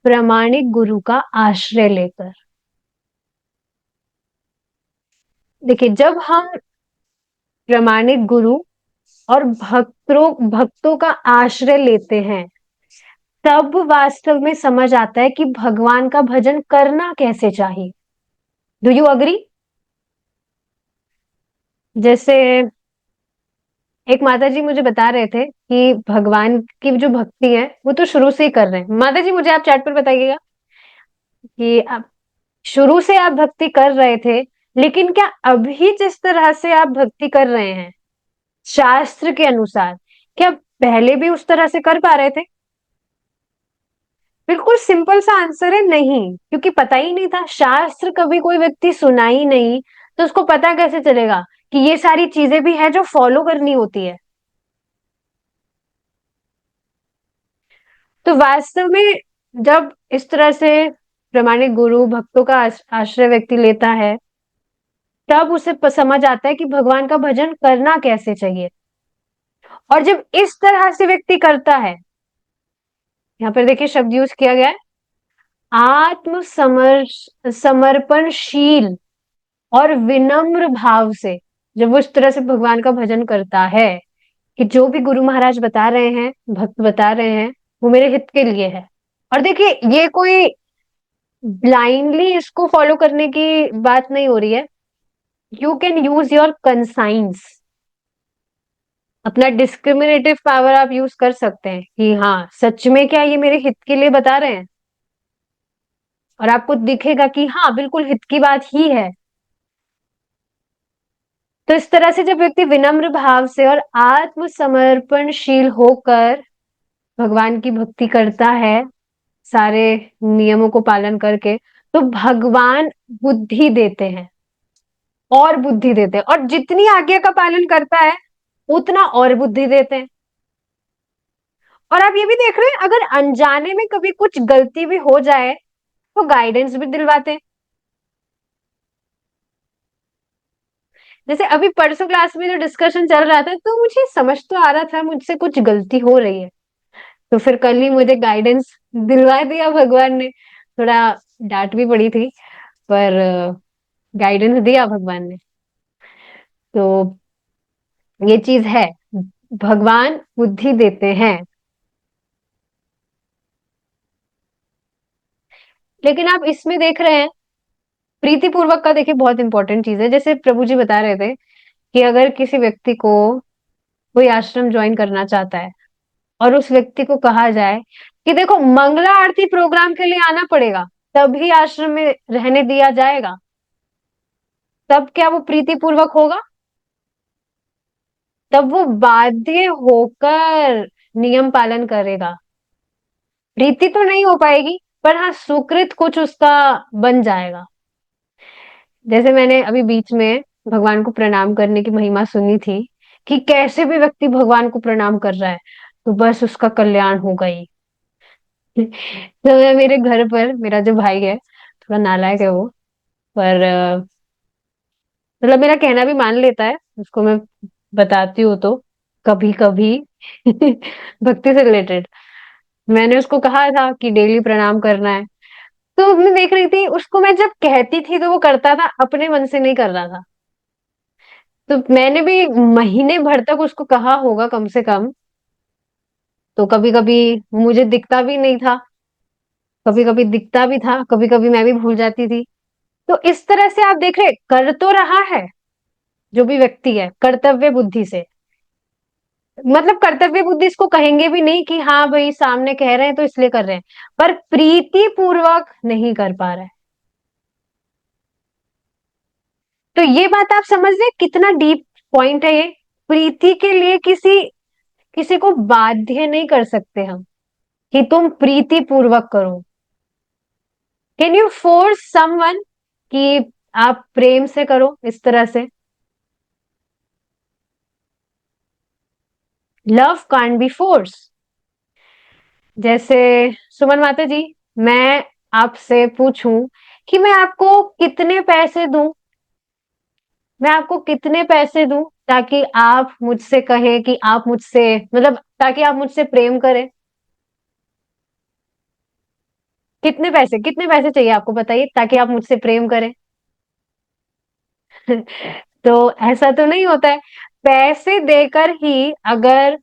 प्रामाणिक गुरु का आश्रय लेकर। देखिए, जब हम प्रामाणिक गुरु और भक्तों का आश्रय लेते हैं, तब वास्तव में समझ आता है कि भगवान का भजन करना कैसे चाहिए। Do you agree? जैसे एक माता जी मुझे बता रहे थे कि भगवान की जो भक्ति है वो तो शुरू से ही कर रहे हैं। माता जी मुझे आप चैट पर बताइएगा कि आप शुरू से आप भक्ति कर रहे थे, लेकिन क्या अभी जिस तरह से आप भक्ति कर रहे हैं शास्त्र के अनुसार, क्या पहले भी उस तरह से कर पा रहे थे? बिल्कुल सिंपल सा आंसर है नहीं, क्योंकि पता ही नहीं था। शास्त्र कभी कोई व्यक्ति सुना ही नहीं, तो उसको पता कैसे चलेगा कि ये सारी चीजें भी है जो फॉलो करनी होती है। तो वास्तव में जब इस तरह से प्रामाणिक गुरु भक्तों का आश्रय व्यक्ति लेता है, तब उसे समझ आता है कि भगवान का भजन करना कैसे चाहिए। और जब इस तरह से व्यक्ति करता है, यहाँ पर देखिए शब्द यूज किया गया है, आत्म समर्पणशील और विनम्र भाव से जब वो इस तरह से भगवान का भजन करता है कि जो भी गुरु महाराज बता रहे हैं, भक्त बता रहे हैं, वो मेरे हित के लिए है। और देखिए ये कोई ब्लाइंडली इसको फॉलो करने की बात नहीं हो रही है। You can use your conscience, अपना डिस्क्रिमिनेटिव पावर आप यूज कर सकते हैं कि हाँ सच में क्या ये मेरे हित के लिए बता रहे हैं, और आपको दिखेगा कि हाँ बिल्कुल हित की बात ही है। तो इस तरह से जब व्यक्ति विनम्र भाव से और आत्मसमर्पणशील होकर भगवान की भक्ति करता है, सारे नियमों को पालन करके, तो भगवान बुद्धि देते हैं, और बुद्धि देते हैं, और जितनी आज्ञा का पालन करता है उतना और बुद्धि देते हैं। और आप ये भी देख रहे हैं, अगर अनजाने में कभी कुछ गलती भी हो जाए तो गाइडेंस भी दिलवाते हैं। जैसे अभी परसों क्लास में जो डिस्कशन चल रहा था, तो मुझे समझ तो आ रहा था मुझसे कुछ गलती हो रही है, तो फिर कल ही मुझे गाइडेंस दिलवा दिया भगवान ने। थोड़ा डांट भी पड़ी थी, पर गाइडेंस दिया भगवान ने। तो ये चीज है, भगवान बुद्धि देते हैं। लेकिन आप इसमें देख रहे हैं प्रीति पूर्वक का, देखिए बहुत इंपॉर्टेंट चीज है। जैसे प्रभु जी बता रहे थे कि अगर किसी व्यक्ति को कोई आश्रम ज्वाइन करना चाहता है, और उस व्यक्ति को कहा जाए कि देखो मंगला आरती प्रोग्राम के लिए आना पड़ेगा, तभी आश्रम में रहने दिया जाएगा, तब क्या वो प्रीति पूर्वक होगा? तब वो बाध्य होकर नियम पालन करेगा। प्रीति तो नहीं हो पाएगी, पर हाँ सुकृत कुछ उसका बन जाएगा। जैसे मैंने अभी बीच में भगवान को प्रणाम करने की महिमा सुनी थी कि कैसे भी व्यक्ति भगवान को प्रणाम कर रहा है तो बस उसका कल्याण होगा ही। तो मैं मेरे घर पर, मेरा जो भाई है थोड़ा नालायक है वो, पर मतलब मेरा कहना भी मान लेता है, उसको मैं बताती हूँ तो कभी कभी भक्ति से रिलेटेड मैंने उसको कहा था कि डेली प्रणाम करना है, तो मैं देख रही थी उसको, मैं जब कहती थी तो वो करता था, अपने मन से नहीं कर रहा था। तो मैंने भी महीने भर तक उसको कहा होगा कम से कम, तो कभी कभी मुझे दिखता भी नहीं था, कभी कभी दिखता भी था, कभी कभी मैं भी भूल जाती थी। तो इस तरह से आप देख रहे कर तो रहा है, जो भी व्यक्ति है कर्तव्य बुद्धि से, मतलब कर्तव्य बुद्धि इसको कहेंगे भी नहीं कि हाँ भाई सामने कह रहे हैं तो इसलिए कर रहे हैं, पर प्रीति पूर्वक नहीं कर पा रहा है। तो ये बात आप समझ रहे हैं? कितना डीप पॉइंट है ये। प्रीति के लिए किसी किसी को बाध्य नहीं कर सकते हम कि तुम प्रीति पूर्वक करो। कैन यू फोर्स समवन कि आप प्रेम से करो इस तरह से? Love can't be force. जैसे सुमन माता जी, मैं आपसे पूछूं कि मैं आपको कितने पैसे दूं, मैं आपको कितने पैसे दूं ताकि आप मुझसे कहें कि आप मुझसे, मतलब ताकि आप मुझसे प्रेम करें? कितने पैसे चाहिए आपको बताइए ताकि आप मुझसे प्रेम करें? तो ऐसा तो नहीं होता है। पैसे देकर ही अगर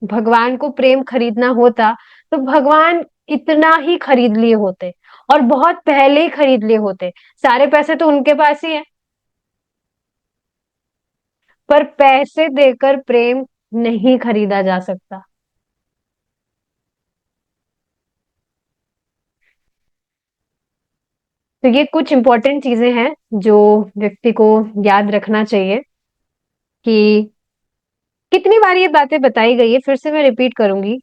भगवान को प्रेम खरीदना होता तो भगवान इतना ही खरीद लिए होते, और बहुत पहले ही खरीद लिए होते। सारे पैसे तो उनके पास ही है। पर पैसे देकर प्रेम नहीं खरीदा जा सकता। तो ये कुछ इंपॉर्टेंट चीजें हैं जो व्यक्ति को याद रखना चाहिए कि कितनी बार ये बातें बताई गई है, फिर से मैं रिपीट करूंगी।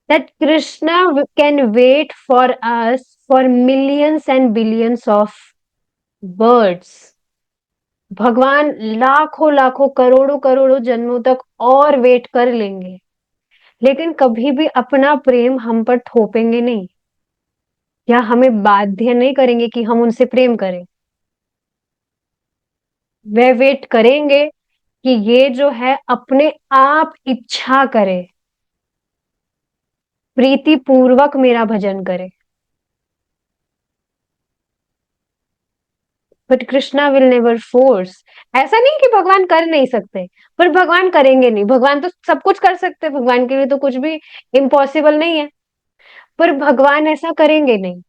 That Krishna can wait for us for millions and billions of births. भगवान लाखों लाखों करोड़ों करोड़ों जन्मों तक और वेट कर लेंगे, लेकिन कभी भी अपना प्रेम हम पर थोपेंगे नहीं, या हमें बाध्य नहीं करेंगे कि हम उनसे प्रेम करें। वे वेट करेंगे कि ये जो है अपने आप इच्छा करे, प्रीति पूर्वक मेरा भजन करे। But Krishna will never force. ऐसा नहीं कि भगवान कर नहीं सकते, पर भगवान करेंगे नहीं। भगवान तो सब कुछ कर सकते हैं, भगवान के लिए तो कुछ भी इम्पॉसिबल नहीं है, पर भगवान ऐसा करेंगे नहीं।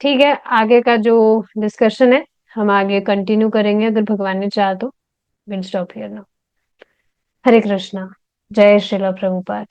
ठीक है, आगे का जो डिस्कशन है हम आगे कंटिन्यू करेंगे अगर भगवान ने चाहा तो। Will stop here now. Hare Krishna. जय श्रीला प्रभुपाद।